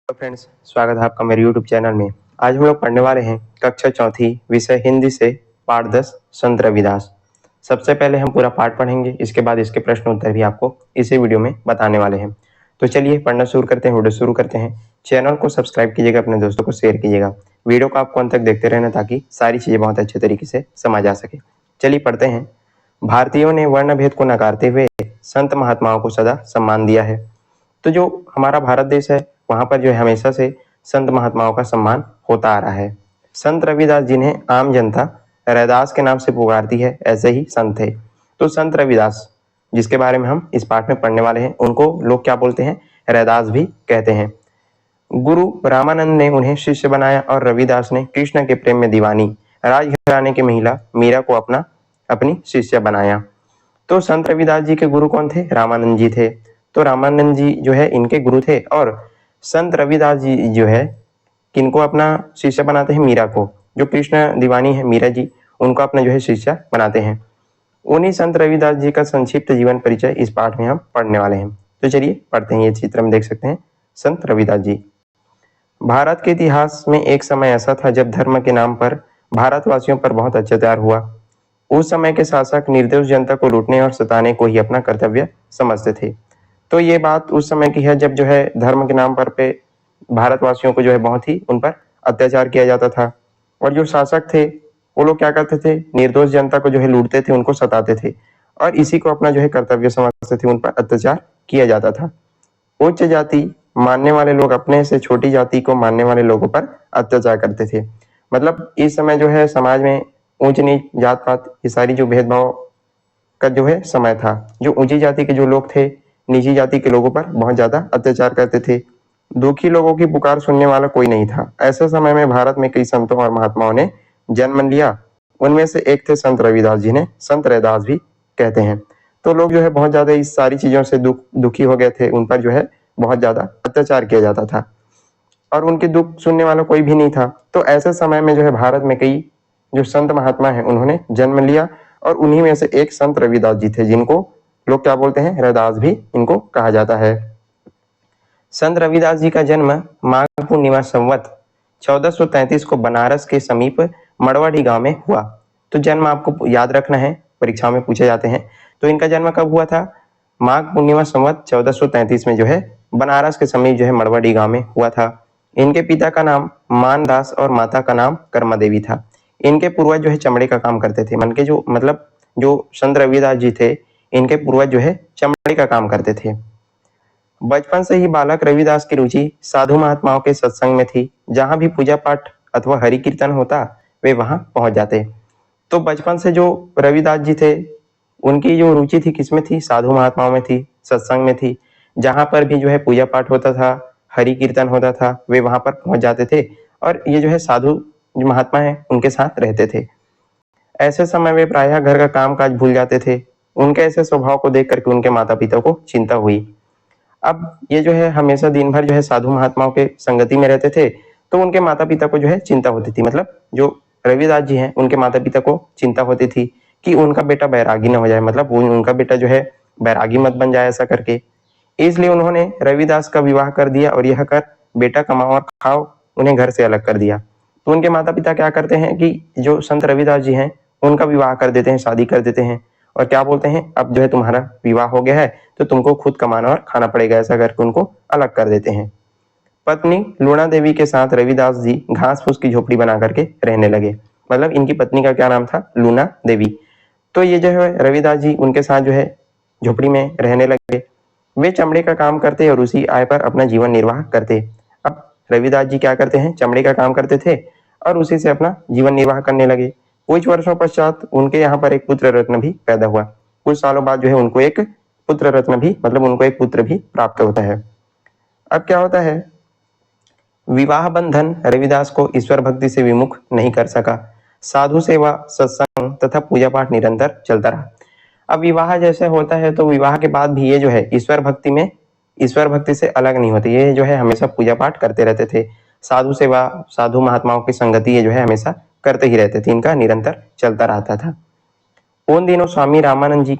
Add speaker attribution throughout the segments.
Speaker 1: Hello friends, स्वागत है आपका मेरे यूट्यूब चैनल में। आज हम लोग पढ़ने वाले हैं कक्षा चौथी विषय हिंदी से पाठ 10 संत रविदास। सबसे पहले हम पूरा पाठ पढ़ेंगे, इसके बाद इसके प्रश्न उत्तर भी आपको इसी वीडियो में बताने वाले हैं। तो चलिए पढ़ना शुरू करते हैं, वीडियो शुरू करते हैं। चैनल को सब्सक्राइब कीजिएगा, अपने दोस्तों को शेयर कीजिएगा। वीडियो को आपको अंत तक देखते रहना ताकि सारी चीज़ें बहुत अच्छे तरीके से समझ आ सके। चलिए पढ़ते हैं। भारतीयों ने वर्ण भेद को नकारते हुए संत महात्माओं को सदा सम्मान दिया है। तो जो हमारा भारत देश है वहां पर जो है हमेशा से संत महात्माओं का सम्मान होता आ रहा है। संत रविदास जिन्हें आम जनता रैदास के नाम से पुकारती है, ऐसे ही संत थे। तो संत रविदास जिसके बारे में हम इस पाठ में पढ़ने वाले हैं, उनको लोग क्या बोलते हैं? रैदास भी कहते हैं। गुरु रामानंद ने उन्हें शिष्य बनाया और रविदास ने कृष्ण के प्रेम में दीवानी राजघराने की महिला मीरा को अपनी शिष्य बनाया। तो संत रविदास जी के गुरु कौन थे? रामानंद जी थे। तो रामानंद जी जो है इनके गुरु थे और संत रविदास जी जो है किनको अपना शिष्य बनाते हैं? मीरा को। जो कृष्ण दीवानी है मीरा जी, उनको अपना जो है शिष्य बनाते हैं। उन्हीं संत रविदास जी का संक्षिप्त जीवन परिचय इस पाठ में हम पढ़ने वाले हैं। तो चलिए पढ़ते हैं। ये चित्र में देख सकते हैं संत रविदास जी। भारत के इतिहास में एक समय ऐसा था जब धर्म के नाम पर भारतवासियों पर बहुत अत्याचार हुआ। उस समय के शासक निर्दोष जनता को लूटने और सताने को ही अपना कर्तव्य समझते थे। तो ये बात उस समय की है जब जो है धर्म के नाम पर पे भारतवासियों को जो है बहुत ही उन पर अत्याचार किया जाता था। और जो शासक थे वो लोग क्या करते थे? निर्दोष जनता को जो है लूटते थे, उनको सताते थे और इसी को अपना जो है कर्तव्य समझते थे। उन पर अत्याचार किया जाता था। उच्च जाति मानने वाले लोग अपने से छोटी जाति को मानने वाले लोगों पर अत्याचार करते थे। मतलब इस समय जो है समाज में ऊंच नीच जात पात ये सारी जो भेदभाव का जो है समय था। जो ऊंची जाति के जो लोग थे निची जाति के लोगों पर बहुत ज्यादा अत्याचार करते थे। दुखी लोगों की पुकार सुनने वाला कोई नहीं था। ऐसे समय में भारत में कई संतों और महात्माओं ने जन्म लिया। उनमें से एक थे संत रविदास, जिन्हें संत रैदास भी कहते हैं। तो लोग जो है बहुत ज्यादा इस सारी चीजों से दुखी हो गए थे। उन पर जो है बहुत ज्यादा अत्याचार किया जाता था और उनके दुख सुनने वाला कोई भी नहीं था। तो ऐसे समय में जो है भारत में कई जो संत महात्मा है उन्होंने जन्म लिया और उन्हीं में से एक संत रविदास जी थे, जिनको लोग क्या बोलते हैं? रैदास भी इनको कहा जाता है। संत रविदास जी का जन्म माघ पूर्णिमा संवत 1433 को बनारस के समीप मड़वाड़ी गांव में हुआ। तो जन्म आपको याद रखना है, परीक्षाओं में पूछे जाते हैं। तो इनका जन्म कब हुआ था? माघ पूर्णिमा संवत 1433 में जो है बनारस के समीप जो है मड़वाड़ी गांव में हुआ था। इनके पिता का नाम मानदास और माता का नाम कर्मा देवी था। इनके पूर्वज जो है चमड़े का काम करते थे। मन के जो मतलब जो संत रविदास जी थे इनके पूर्वज जो है चमड़े का काम करते थे। बचपन से ही बालक रविदास की रुचि साधु महात्माओं के सत्संग में थी। जहां भी पूजा पाठ अथवा हरि कीर्तन होता वे वहां पहुंच जाते। तो बचपन से जो रविदास जी थे उनकी जो रुचि थी किसमें थी? साधु महात्माओं में थी, सत्संग में थी। जहां पर भी जो है पूजा पाठ होता था, हरि कीर्तन होता था, वे वहां पर पहुंच जाते थे और ये जो है साधु जो महात्मा है उनके साथ रहते थे। ऐसे समय वे प्रायः घर का काम काज भूल जाते थे। उनके ऐसे स्वभाव को देख करके उनके माता पिता को चिंता हुई। अब ये जो है हमेशा दिन भर जो है साधु महात्माओं के संगति में रहते थे, तो उनके माता पिता को जो है चिंता होती थी। मतलब जो रविदास जी हैं उनके माता पिता को चिंता होती थी कि उनका बेटा बैरागी न हो जाए, मतलब उनका बेटा जो है बैरागी मत बन जाए ऐसा करके। इसलिए उन्होंने रविदास का विवाह कर दिया और यह कर बेटा कमाओ और खाओ उन्हें घर से अलग कर दिया। तो उनके माता पिता क्या करते हैं कि जो संत रविदास जी हैं उनका विवाह कर देते हैं, शादी कर देते हैं और क्या बोलते हैं अब जो है तुम्हारा विवाह हो गया है तो तुमको खुद कमाना और खाना पड़ेगा, ऐसा करके उनको अलग कर देते हैं। पत्नी लूणा देवी के साथ रविदास जी घास फूस की झोपड़ी बना करके रहने लगे। मतलब इनकी पत्नी का क्या नाम था? लूणा देवी। तो ये जो है रविदास जी उनके साथ जो है झोपड़ी में रहने लगे। वे चमड़े का काम करते और उसी आय पर अपना जीवन निर्वाह करते। अब रविदास जी क्या करते हैं? चमड़े का काम करते थे और उसी से अपना जीवन निर्वाह करने लगे। कुछ वर्षों पश्चात उनके यहाँ पर एक पुत्र रत्न भी पैदा हुआ। कुछ सालों बाद जो है उनको एक पुत्र रत्न भी मतलब उनको एक पुत्र भी प्राप्त होता है। अब क्या होता है? विवाह बंधन रविदास को ईश्वर भक्ति से विमुख नहीं कर सका। साधु सेवा, सत्संग तथा पूजा पाठ निरंतर चलता रहा। अब विवाह जैसे होता है तो विवाह के बाद भी ये जो है ईश्वर भक्ति से अलग नहीं होते। ये जो है हमेशा पूजा पाठ करते रहते थे। साधु सेवा, साधु महात्माओं की संगति ये जो है हमेशा करते ही रहते थे। इनका निरंतर चलता रहता था। उन दिनों स्वामी रामानंद जी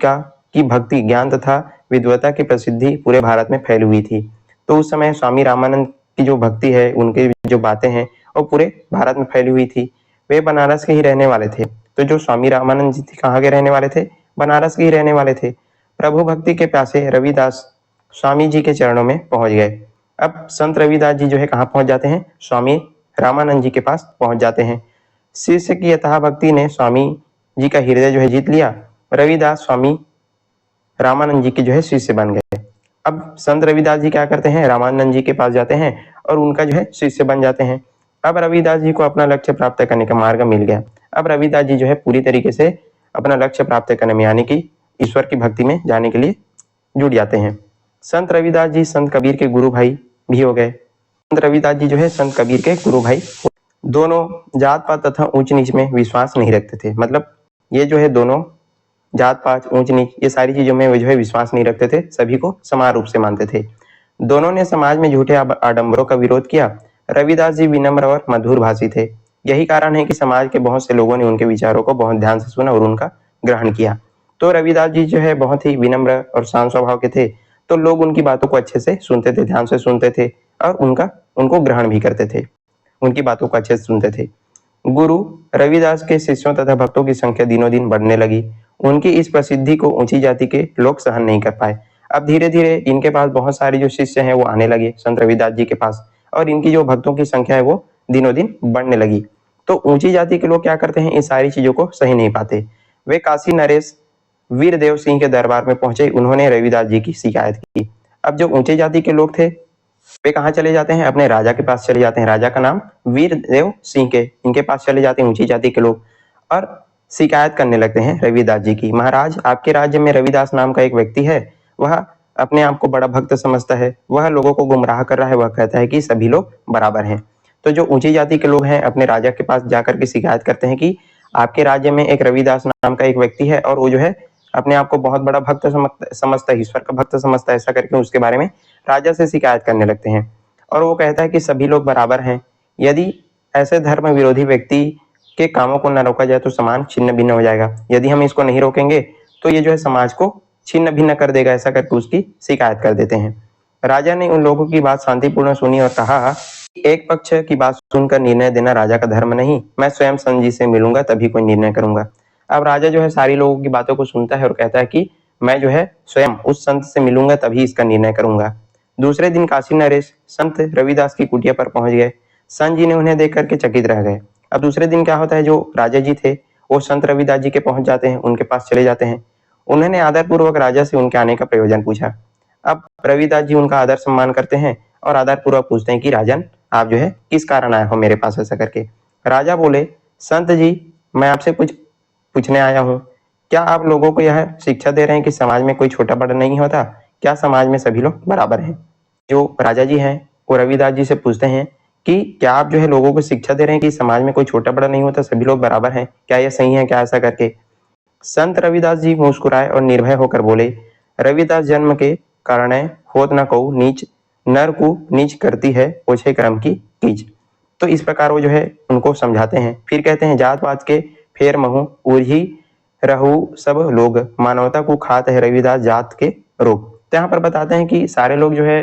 Speaker 1: की भक्ति, ज्ञान तथा विद्वता की प्रसिद्धि पूरे भारत में फैली हुई थी। तो उस समय स्वामी रामानंद की जो भक्ति है, उनकी जो बातें हैं वो पूरे भारत में फैली हुई थी। वे बनारस के ही रहने वाले थे। तो जो स्वामी रामानंद जी थे कहाँ के रहने वाले थे? बनारस के ही रहने वाले थे। प्रभु भक्ति के प्यासे रविदास स्वामी जी के चरणों में पहुंच गए। अब संत रविदास जी जो है कहाँ पहुंच जाते हैं? स्वामी रामानंद जी के पास पहुंच जाते हैं। शिष्य की यथा भक्ति ने स्वामी जी का हृदय जो है जीत लिया। रविदास स्वामी रामानंद जी के जो है शिष्य बन गए। अब संत रविदास जी क्या करते हैं? रामानंद जी के पास जाते हैं और उनका जो है शिष्य बन जाते हैं। अब रविदास जी को अपना लक्ष्य प्राप्त करने का मार्ग मिल गया। अब रविदास जी जो है पूरी तरीके से अपना लक्ष्य प्राप्त करने में, यानी कि ईश्वर की भक्ति में जाने के लिए जुट जाते हैं। संत रविदास जी संत कबीर के गुरु भाई भी हो गए। संत रविदास जी जो है संत कबीर के गुरु भाई। दोनों जात पात तथा ऊंच नीच में विश्वास नहीं रखते थे। मतलब ये जो है दोनों जात पात, ऊंच नीच, ये सारी चीजों में वे जो है विश्वास नहीं रखते थे, सभी को समान रूप से मानते थे। दोनों ने समाज में झूठे आडंबरों का विरोध किया। रविदास जी विनम्र और मधुर भाषी थे। यही कारण है कि समाज के बहुत से लोगों ने उनके विचारों को बहुत ध्यान से सुना और उनका ग्रहण किया। तो रविदास जी जो है बहुत ही विनम्र और शांत स्वभाव के थे, तो लोग उनकी बातों को अच्छे से सुनते थे, ध्यान से सुनते थे और उनको ग्रहण भी करते थे, उनकी बातों को अच्छे से सुनते थे। गुरु रविदास के शिष्यों तथा भक्तों की संख्या दिनों दिन बढ़ने लगी। उनकी इस प्रसिद्धि को ऊंची जाति के लोग सहन नहीं कर पाए। अब धीरे धीरे इनके पास बहुत सारे जो शिष्य हैं वो आने लगे संत रविदास जी के पास, और इनकी जो भक्तों की संख्या है वो दिनों दिन बढ़ने लगी। तो ऊंची जाति के लोग क्या करते हैं? इस सारी चीजों को सही नहीं पाते। वे काशी नरेश वीरदेव सिंह के दरबार में पहुंचे। उन्होंने रविदास जी की शिकायत की। अब जो ऊंचे जाति के लोग थे वे कहाँ चले जाते हैं? अपने राजा के पास चले जाते हैं। राजा का नाम वीरदेव सिंह के, इनके पास चले जाते हैं ऊंची जाति के लोग और शिकायत करने लगते हैं रविदास जी की। महाराज, आपके राज्य में रविदास नाम का एक व्यक्ति है, वह अपने आप को बड़ा भक्त समझता है, वह लोगों को गुमराह कर रहा है, वह कहता है कि सभी लोग बराबर हैं। तो जो ऊंची जाति के लोग हैं अपने राजा के पास जाकर के शिकायत करते हैं कि आपके राज्य में एक रविदास नाम का एक व्यक्ति है और वो जो है अपने आप को बहुत बड़ा भक्त समझता है, ईश्वर का भक्त समझता है। ऐसा करके उसके बारे में राजा से शिकायत करने लगते हैं और वो कहता है कि सभी लोग बराबर हैं। यदि ऐसे धर्म विरोधी व्यक्ति के कामों को न रोका जाए तो समाज छिन्न भिन्न हो जाएगा। यदि हम इसको नहीं रोकेंगे तो ये जो है समाज को छिन्न भिन्न कर देगा। ऐसा करके उसकी शिकायत कर देते हैं। राजा ने उन लोगों की बात शांतिपूर्ण सुनी और कहा, एक पक्ष की बात सुनकर निर्णय देना राजा का धर्म नहीं, मैं स्वयं संत जी से मिलूंगा तभी कोई निर्णय करूंगा। अब राजा जो है सारी लोगों की बातों को सुनता है और कहता है कि मैं जो है स्वयं उस संत से मिलूंगा तभी इसका निर्णय करूंगा। दूसरे दिन काशी नरेश संत रविदास की कुटिया पर पहुंच गए। संत जी ने उन्हें देख करके चकित रह गए। अब दूसरे दिन क्या होता है, जो राजा जी थे वो संत रविदास जी के पहुंच जाते हैं, उनके पास चले जाते हैं। उन्होंने आदरपूर्वक राजा से उनके आने का प्रयोजन पूछा। अब रविदास जी उनका आदर सम्मान करते हैं और आदरपूर्वक पूछते हैं कि राजन, आप जो है किस कारण आए हो मेरे पास? ऐसा करके राजा बोले, संत जी, मैं आपसे कुछ पूछने आया हूँ। क्या आप लोगों को यह शिक्षा दे रहे हैं कि समाज में कोई छोटा बड़ा नहीं होता? क्या समाज में सभी लोग बराबर हैं? जो राजा जी हैं वो रविदास जी से पूछते हैं कि क्या आप जो है लोगों को शिक्षा दे रहे हैं कि समाज में कोई छोटा बड़ा नहीं होता, सभी लोग बराबर हैं, क्या यह सही है क्या? ऐसा करके संत रविदास जी मुस्कुराए और निर्भय होकर बोले, रविदास जन्म के कारण होत न कहू नीच, नर को नीच करती है ओछे कर्म की कीच। तो इस प्रकार वो जो है उनको समझाते हैं। फिर कहते हैं, जात पात के फेर महू उर्ही रहू सब लोग, मानवता को खात है रविदास जात के रोग। तो यहाँ पर बताते हैं कि सारे लोग जो है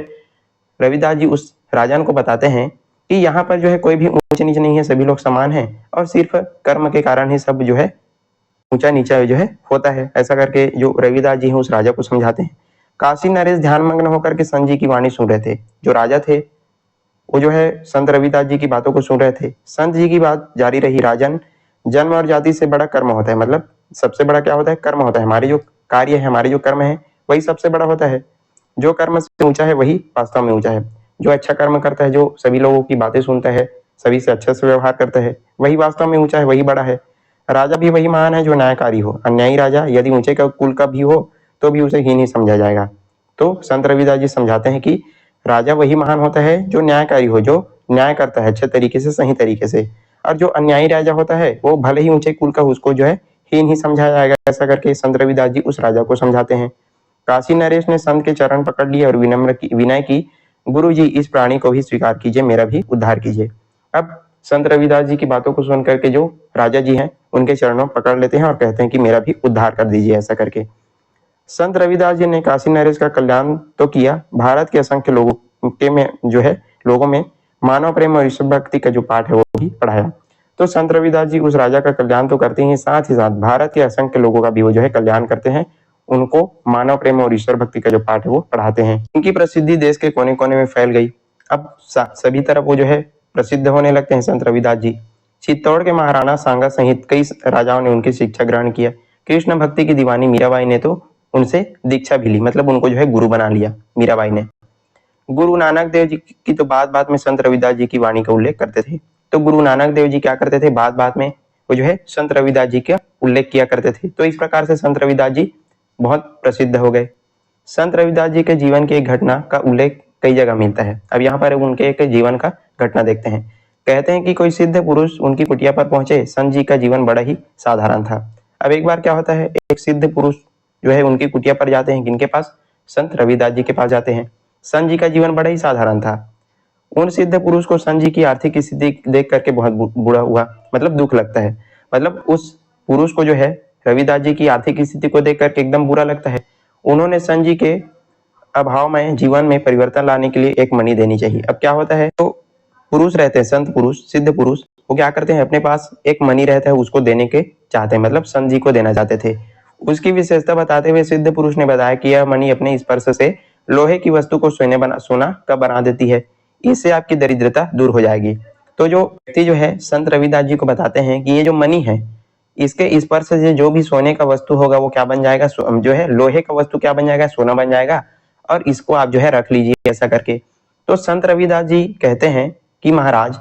Speaker 1: रविदास जी उस राजन को बताते हैं कि यहाँ पर जो है कोई भी ऊंच नीच नहीं है, सभी लोग समान हैं और सिर्फ कर्म के कारण ही सब जो है ऊंचा नीचा जो है होता है। ऐसा करके जो रविदास जी हैं उस राजा को समझाते हैं। काशी नरेश ध्यानमग्न होकर के संत जी की वाणी सुन रहे थे। जो राजा थे वो जो है संत रविदास जी की बातों को सुन रहे थे। संत जी की बात जारी रही, राजन, जन्म और जाति से बड़ा कर्म होता है। मतलब सबसे बड़ा क्या होता है? कर्म होता है। हमारे जो कार्य है, हमारे जो कर्म है वही सबसे बड़ा होता है। जो कर्म से ऊंचा है वही वास्तव में ऊंचा है। जो अच्छा कर्म करता है, जो सभी लोगों की बातें सुनता है, सभी से अच्छे से व्यवहार करता है, वही वास्तव में ऊंचा है, वही बड़ा है। राजा भी वही महान है जो न्यायकारी हो। अन्यायी राजा यदि ऊंचे का कुल का भी हो तो भी उसे हीन ही समझा जाएगा। तो संत रविदास जी समझाते हैं कि राजा वही महान होता है जो न्यायकारी हो, जो न्याय करता है अच्छे तरीके से, सही तरीके से। और जो अन्यायी राजा होता है वो भले ही ऊंचे कुल का, उसको जो है हीन ही समझाया जाएगा। ऐसा करके संत रविदास जी उस राजा को समझाते हैं। काशी नरेश ने संत के चरण पकड़ लिए और विनय की, गुरु जी, इस प्राणी को भी स्वीकार कीजिए, मेरा भी उद्धार कीजिए। अब संत रविदास जी की बातों को सुन करके जो राजा जी हैं उनके चरणों पकड़ लेते हैं और कहते हैं कि मेरा भी उद्धार कर दीजिए। ऐसा करके संत रविदास जी ने काशी नरेश का कल्याण तो किया, भारत के असंख्य लोगों के में जो है लोगों में मानव प्रेम और ईश्वर भक्ति का जो पाठ है वो भी पढ़ाया। तो संत रविदास जी उस राजा का कल्याण तो करते ही साथ भारत के असंख्य लोगों का भी वो जो है कल्याण करते हैं, उनको मानव प्रेम और ईश्वर भक्ति का जो पाठ है वो पढ़ाते हैं। उनकी प्रसिद्धि देश के कोने कोने में फैल गई। अब सभी तरफ वो जो है प्रसिद्ध होने लगते हैं संत रविदास जी। चित्तौड़ के महाराणा सांगा सहित कई राजाओं ने उनकी शिक्षा ग्रहण किया। कृष्ण भक्ति की दीवानी मीराबाई ने तो उनसे दीक्षा भी ली, मतलब उनको जो है गुरु बना लिया मीराबाई ने। गुरु नानक देव जी की तो बात बात में संत रविदास जी की वाणी का उल्लेख करते थे। तो गुरु नानक देव जी क्या करते थे, बात बात में वो जो है संत रविदास जी का उल्लेख किया करते थे। तो इस प्रकार से संत रविदास जी बहुत प्रसिद्ध हो गए। संत रविदास जी के जीवन की एक घटना का उल्लेख कई जगह मिलता है। अब यहाँ पर उनके एक जीवन का घटना देखते हैं। कहते हैं कि कोई सिद्ध पुरुष उनकी कुटिया पर पहुंचे। संत जी का जीवन बड़ा ही साधारण था। अब एक बार क्या होता है, एक सिद्ध पुरुष जो है उनकी कुटिया पर जाते हैं। किनके पास? संत रविदास जी के पास जाते हैं। संत जी का जीवन बड़ा ही साधारण था। उन सिद्ध पुरुष को संत जी की आर्थिक स्थिति देख करके बहुत बुरा हुआ, मतलब दुख लगता है। मतलब उस पुरुष को जो है रविदास जी की आर्थिक स्थिति को देख करके एकदम बुरा लगता है। उन्होंने संत जी के अभाव में जीवन में परिवर्तन लाने के लिए एक मणि देनी चाहिए। अब क्या होता है, तो पुरुष रहते हैं, संत पुरुष, सिद्ध पुरुष, वो क्या करते हैं, अपने पास एक मणि रहता है उसको देने के चाहते हैं, मतलब संत जी को देना चाहते थे। उसकी विशेषता बताते हुए सिद्ध पुरुष ने बताया कि यह मणि अपने स्पर्श से लोहे की वस्तु को सोना का बना देती है, इससे आपकी दरिद्रता दूर हो जाएगी। तो जो व्यक्ति जो है संत रविदास जी को बताते हैं कि ये जो मणि है, इसके स्पर्श से जो भी सोने का वस्तु होगा वो क्या बन जाएगा, जो है लोहे का वस्तु क्या बन जाएगा, सोना बन जाएगा, और इसको आप जो है रख लीजिए ऐसा करके। तो संत रविदास जी कहते हैं कि महाराज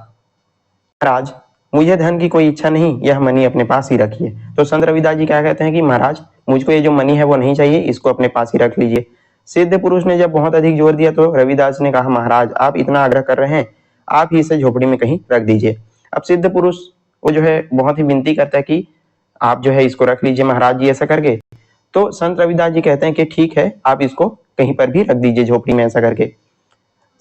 Speaker 1: मुझे धन की कोई इच्छा नहीं, यह मणि अपने पास ही रखिए। तो संत रविदास जी क्या कहते हैं कि महाराज मुझको ये जो मणि है वो नहीं चाहिए, इसको अपने पास ही रख लीजिए। सिद्ध पुरुष ने जब बहुत अधिक जोर दिया तो रविदास ने कहा, महाराज आप इतना आग्रह कर रहे हैं, आप ही इसे झोपड़ी में कहीं रख दीजिए। अब सिद्ध पुरुष वो जो है बहुत ही विनती करता है कि आप जो है इसको रख लीजिए महाराज जी, ऐसा करके। तो संत रविदास जी कहते हैं कि ठीक है, आप इसको कहीं पर भी रख दीजिए झोपड़ी में, ऐसा करके।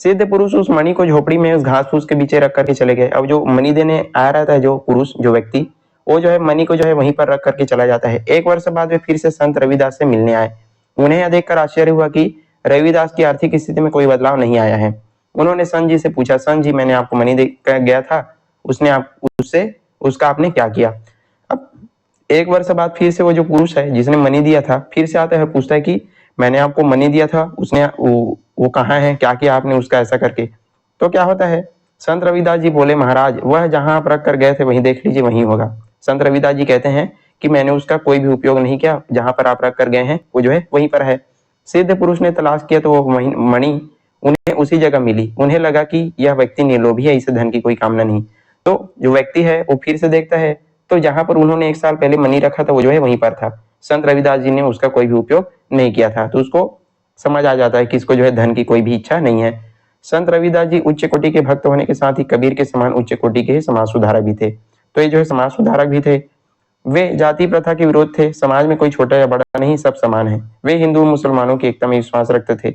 Speaker 1: सिद्ध पुरुष उस मणि को झोपड़ी में उस घास फूस के पीछे रख करके चले गए। अब जो मणि देने आया रहता है जो पुरुष, जो व्यक्ति, वो जो है मणि को जो है वहीं पर रख करके चला जाता है। एक वर्ष बाद वे फिर से संत रविदास से मिलने आए। उन्हें यह देखकर आश्चर्य हुआ कि रविदास की आर्थिक स्थिति में कोई बदलाव नहीं आया है। उन्होंने संत जी से पूछा, संत जी मैंने आपको मणि दे कर गया था, उसका आपने क्या किया? अब एक वर्ष बाद फिर से वो जो पुरुष है जिसने मणि दिया था फिर से आता है, पूछता है कि मैंने आपको मणि दिया था, उसने वो कहाँ है, क्या किया आपने उसका, ऐसा करके। तो क्या होता है, संत रविदास जी बोले, महाराज वह जहां आप रख कर गए थे वहीं देख लीजिए, वहीं होगा। संत रविदास जी कहते हैं कि मैंने उसका कोई भी उपयोग नहीं किया, जहां पर आप रख कर गए हैं वो जो है वहीं पर है। सिद्ध पुरुष ने तलाश किया तो वो मणि उन्हें उसी जगह मिली। उन्हें लगा कि यह व्यक्ति निर्लोभी है, इसे धन की कोई कामना नहीं। तो जो व्यक्ति है वो फिर से देखता है, तो जहां पर उन्होंने एक साल पहले मणि रखा था वो जो है वहीं पर था। संत रविदास जी ने उसका कोई भी उपयोग नहीं किया था। तो उसको समझ आ जाता है कि इसको जो है धन की कोई भी इच्छा नहीं है। संत रविदास जी उच्च कोटि के भक्त होने के साथ ही कबीर के समान उच्च कोटि के समाज सुधारक भी थे। तो ये जो है समाज सुधारक भी थे। वे जाति प्रथा के विरोध थे। समाज में कोई छोटा या बड़ा नहीं, सब समान है। वे हिंदू मुसलमानों की एकता में विश्वास रखते थे।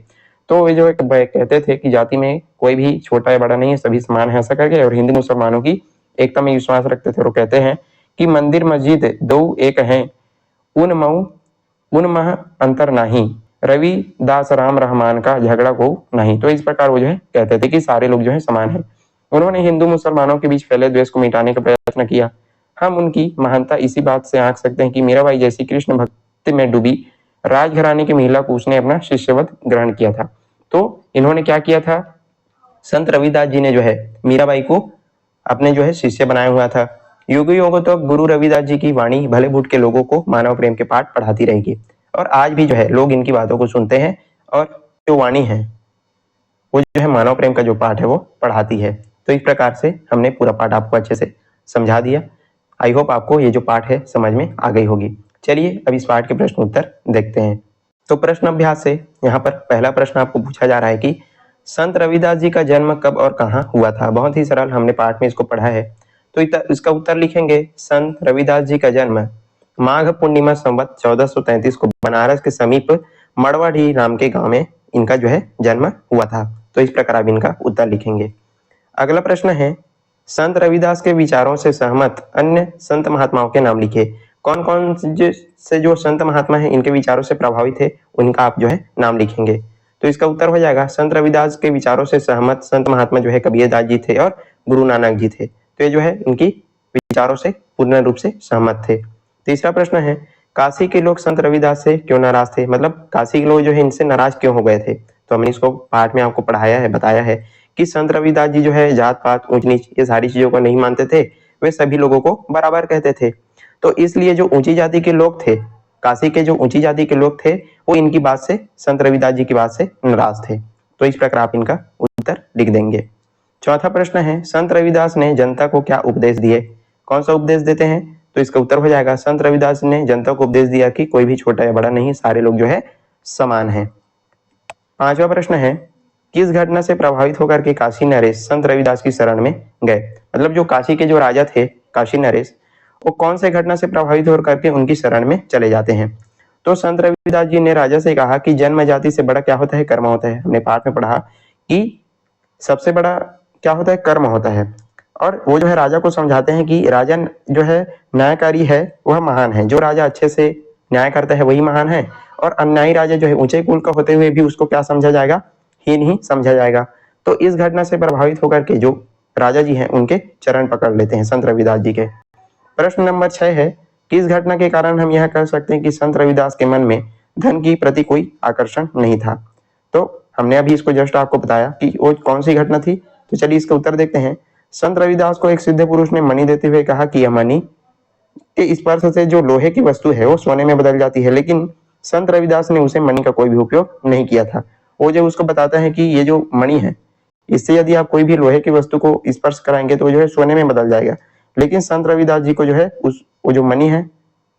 Speaker 1: तो वे जो कहते थे कि जाति में कोई भी छोटा या बड़ा नहीं है, सभी समान है, ऐसा करके, और हिंदू मुसलमानों की एकता में विश्वास रखते थे। और कहते हैं कि मंदिर मस्जिद दो एक हैं, उनमह अंतर नहीं, रविदास राम रहमान का झगड़ा को नहीं। तो इस प्रकार वो जो है कहते थे कि सारे लोग जो है समान है। उन्होंने हिंदू मुसलमानों के बीच फैले द्वेष को मिटाने का प्रयत्न किया। हम उनकी महानता इसी बात से आंक सकते हैं कि मीराबाई जैसी कृष्ण भक्ति में डूबी राजघराने की महिला को उसने अपना शिष्यवत ग्रहण किया था। तो इन्होंने क्या किया था, संत रविदास जी ने जो है मीराबाई को अपने जो है शिष्य बनाया हुआ था। युग युगों तक गुरु रविदास जी की वाणी भले बूट के लोगों को मानव प्रेम के पाठ पढ़ाती रहेगी। और आज भी जो है लोग इनकी बातों को सुनते हैं, और जो वाणी है वो जो है मानव प्रेम का जो पाठ है वो पढ़ाती है। तो इस प्रकार से हमने पूरा पाठ आपको अच्छे से समझा दिया। आई होप आपको ये जो पाठ है समझ में आ गई होगी। चलिए अब इस पाठ के प्रश्न उत्तर देखते हैं। तो प्रश्न अभ्यास से यहाँ पर पहला प्रश्न आपको पूछा जा रहा है कि संत रविदास जी का जन्म कब और कहाँ हुआ था। बहुत ही सरल, हमने पाठ में इसको पढ़ा है। तो इसका उत्तर लिखेंगे, संत रविदास जी का जन्म माघ पूर्णिमा संवत 1433 को बनारस के समीप मड़वाड़ी नाम के गांव में इनका जो है जन्म हुआ था। तो इस प्रकार आप इनका उत्तर लिखेंगे। अगला प्रश्न है, संत रविदास के विचारों से सहमत अन्य संत महात्माओं के नाम लिखिए। कौन कौन से जो संत महात्मा है इनके विचारों से प्रभावित है, उनका आप जो है नाम लिखेंगे। तो इसका उत्तर हो जाएगा संत रविदास के विचारों से सहमत संत महात्मा जो है कबीरदास जी थे और गुरु नानक जी थे। तो ये जो है इनकी विचारों से पूर्ण रूप से सहमत थे। तीसरा प्रश्न है काशी के लोग संत रविदास से क्यों नाराज थे, मतलब काशी के लोग जो है इनसे नाराज क्यों हो गए थे। तो हमने इसको पाठ में आपको पढ़ाया है, बताया है कि संत रविदास जी जो है जात पात ऊंच नीच ये सारी चीजों को नहीं मानते थे, वे सभी लोगों को बराबर कहते थे। तो इसलिए जो ऊंची जाति के लोग थे, काशी के जो ऊंची जाति के लोग थे, वो इनकी बात से, संत रविदास जी की बात से नाराज थे। तो इस प्रकार आप इनका उत्तर लिख देंगे। चौथा प्रश्न है संत रविदास ने जनता को क्या उपदेश दिए, कौन सा उपदेश देते हैं। तो इसका उत्तर हो जाएगा संत रविदास ने जनता को उपदेश दिया कि कोई भी छोटा या बड़ा नहीं, सारे लोग जो है समान है। पांचवा प्रश्न है किस घटना से प्रभावित होकर के काशी नरेश संत रविदास की शरण में गए, मतलब जो काशी के जो राजा थे काशी नरेश, वो कौन से घटना से प्रभावित होकर के उनकी शरण में चले जाते हैं। तो संत रविदास जी ने राजा से कहा कि जन्म जाति से बड़ा क्या होता है, कर्म होता है। हमने पाठ में पढ़ा कि सबसे बड़ा क्या होता है, कर्म होता है। और वो जो है राजा को समझाते हैं कि राजा जो है न्यायकारी है वह महान है, जो राजा अच्छे से न्याय करता है वही महान है, और अन्यायी राजा जो है ऊंचे कुल का होते हुए भी उसको क्या समझा जाएगा, हीन ही समझा जाएगा। तो इस घटना से प्रभावित होकर के जो राजा जी हैं उनके चरण पकड़ लेते हैं संत रविदास जी के। प्रश्न नंबर 6 है किस घटना के कारण हम यह कह सकते हैं कि संत रविदास के मन में धन की प्रति कोई आकर्षण नहीं था। तो हमने अभी इसको जस्ट आपको बताया कि वो कौन सी घटना थी। तो चलिए इसका उत्तर देखते हैं। संत रविदास को एक सिद्ध पुरुष ने मणि देते हुए कहा कि यह मणि के स्पर्श से जो लोहे की वस्तु है वो सोने में बदल जाती है, लेकिन संत रविदास ने उसे मणि का कोई भी उपयोग नहीं किया था। वो जो उसको बताता है कि ये जो मणि है इससे यदि आप कोई भी लोहे की वस्तु को स्पर्श कराएंगे तो जो है सोने में बदल जाएगा, लेकिन संत रविदास जी को जो है वो जो मणि है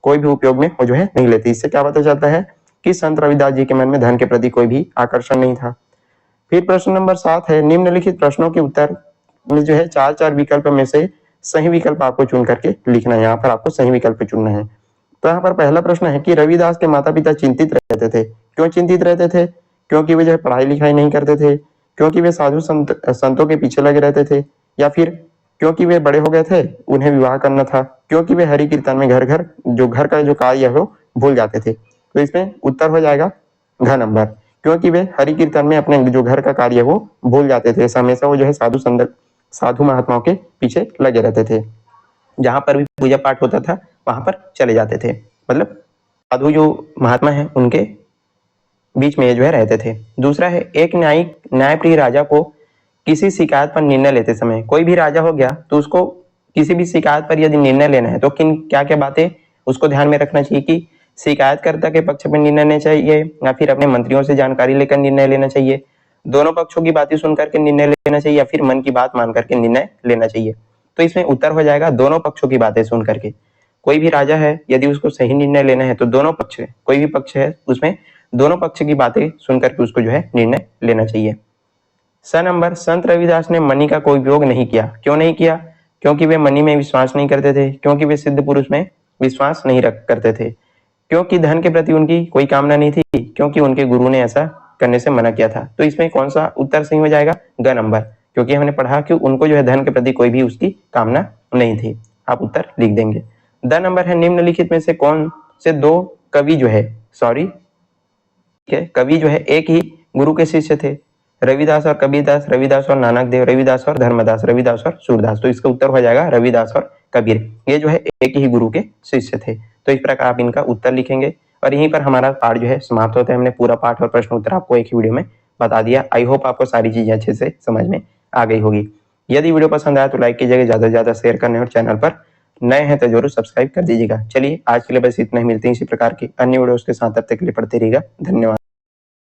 Speaker 1: कोई भी उपयोग में वो जो है नहीं लेती। इससे क्या पता चलता है कि संत रविदास जी के मन में धन के प्रति कोई भी आकर्षण नहीं था। फिर प्रश्न नंबर 7 है निम्नलिखित प्रश्नों के उत्तर में जो है चार विकल्प में से सही विकल्प आपको चुन करके लिखना है। यहाँ पर आपको सही विकल्प चुनना है। तो यहाँ पर पहला प्रश्न है कि रविदास के माता पिता चिंतित रहते थे। क्यों चिंतित रहते थे? क्योंकि वे जो है पढ़ाई लिखाई नहीं करते थे, क्योंकि वे साधु संतों के पीछे लगे रहते थे, या फिर क्योंकि वे बड़े हो गए थे उन्हें विवाह करना था, क्योंकि वे हरि कीर्तन में घर का जो कार्य है वो भूल जाते थे। तो इसमें उत्तर हो जाएगा घ नंबर, क्योंकि वे हरि कीर्तन में अपने जो घर का कार्य है वो भूल जाते थे। हमेशा वो जो है साधु महात्माओं के पीछे लगे रहते थे, जहां पर भी पूजा पाठ होता था वहां पर चले जाते थे, मतलब साधु जो महात्मा है उनके बीच में जो है रहते थे। दूसरा है एक न्यायप्रिय राजा को किसी शिकायत पर निर्णय लेते समय, कोई भी राजा हो गया तो उसको किसी भी शिकायत पर यदि निर्णय लेना है तो क्या क्या बातें उसको ध्यान में रखना चाहिए कि शिकायतकर्ता के पक्ष में निर्णय लेना चाहिए या फिर अपने मंत्रियों से जानकारी लेकर निर्णय लेना चाहिए, दोनों पक्षों की बातें सुनकर के निर्णय लेना चाहिए, या फिर मन की बात मान करके निर्णय लेना चाहिए। तो इसमें उत्तर हो जाएगा दोनों पक्षों की बातें सुन करके। कोई भी राजा है यदि उसको सही निर्णय लेना है तो दोनों पक्ष है, कोई भी पक्ष है उसमें दोनों पक्ष की बातें सुनकर के उसको जो है निर्णय लेना चाहिए। स नंबर संत रविदास ने मणि का कोई उपयोग नहीं किया। क्यों नहीं किया? क्योंकि वे मणि में विश्वास नहीं करते थे, क्योंकि वे सिद्ध पुरुष में विश्वास नहीं करते थे, क्योंकि धन के प्रति उनकी कोई कामना नहीं थी, क्योंकि उनके गुरु ने ऐसा करने से मना किया था। तो इसमें कौन सा उत्तर सही हो जाएगा? ग नंबर, क्योंकि हमने पढ़ा कि उनको जो है धन के प्रति कोई भी उसकी कामना नहीं थी। आप उत्तर लिख देंगे। द नंबर है निम्नलिखित में से कौन से दो कवि जो है कवि जो है एक ही गुरु के शिष्य थे? रविदास और कबीरदास, रविदास और नानक देव, रविदास और धर्मदास, रविदास और सूरदास। तो इसका उत्तर हो जाएगा रविदास और कबीर, ये जो है एक ही गुरु के शिष्य थे। तो इस प्रकार आप इनका उत्तर लिखेंगे और यहीं पर हमारा पाठ जो है समाप्त होता है। हमने पूरा पाठ और प्रश्न उत्तर आपको एक ही वीडियो में बता दिया। आई होप आपको सारी चीजें अच्छे से समझ में आ गई होगी। यदि वीडियो पसंद आया तो लाइक कीजिएगा, ज्यादा से ज्यादा शेयर करने, और चैनल पर नए हैं तो जरूर सब्सक्राइब कर दीजिएगा। चलिए आज के लिए बस इतना ही, मिलते हैं इसी प्रकार की अन्य वीडियोस के साथ। तब तक के लिए पढ़ते रहिएगा। धन्यवाद।